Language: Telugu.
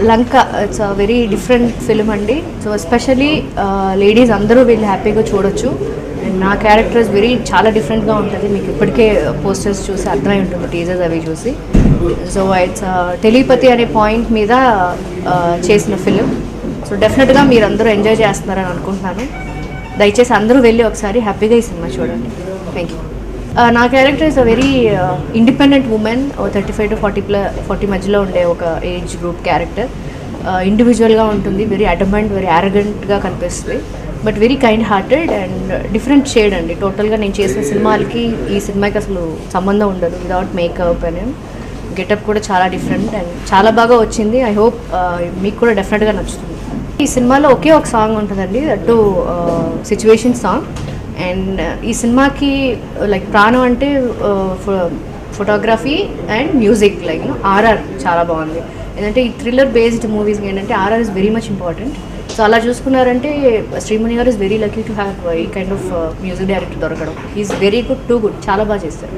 Lanka it's a very different film అండి. సో ఎస్పెషలీ లేడీస్ అందరూ వెళ్ళి హ్యాపీగా చూడొచ్చు. అండ్ నా క్యారెక్టర్ చాలా డిఫరెంట్గా ఉంటుంది. మీకు ఇప్పటికే పోస్టర్స్ చూసి అర్థమై ఉంటుంది, టీజర్స్ అవి చూసి. సో ఇట్స్ టెలిపతి అనే పాయింట్ మీద చేసిన ఫిలిం. సో డెఫినెట్గా మీరు అందరూ ఎంజాయ్ చేస్తున్నారని అనుకుంటున్నాను. దయచేసి అందరూ వెళ్ళి ఒకసారి హ్యాపీగా ఈ సినిమా చూడండి. Thank you. నా character is a very independent women. 35 to 40 మధ్యలో ఉండే ఒక ఏజ్ గ్రూప్ క్యారెక్టర్. ఇండివిజువల్గా ఉంటుంది, వెరీ అడమెంట్, వెరీ యారగెంట్గా కనిపిస్తుంది, but very kind hearted and different shade అండి. టోటల్గా నేను చేసిన సినిమాలకి ఈ సినిమాకి అసలు సంబంధం ఉండదు. వితౌట్ మేకప్ అండ్ గెటప్ కూడా చాలా డిఫరెంట్ అండ్ చాలా బాగా వచ్చింది. ఐ హోప్ మీకు కూడా డెఫినెట్గా నచ్చుతుంది. ఈ సినిమాలో ఒకే ఒక సాంగ్ ఉంటుందండి, దట్ సిచ్యువేషన్ సాంగ్. అండ్ ఈ సినిమాకి లైక్ ప్రాణం అంటే photography and music, like RR చాలా బాగుంది. ఏంటంటే ఈ థ్రిల్లర్ బేస్డ్ మూవీస్కి ఏంటంటే RR is very much important. So అలా చూసుకున్నారంటే శ్రీమణి గారు is very lucky to have ఈ కైండ్ ఆఫ్ మ్యూజిక్ డైరెక్టర్ దొరకడం. Is very good, too good, చాలా బాగా చేస్తారు.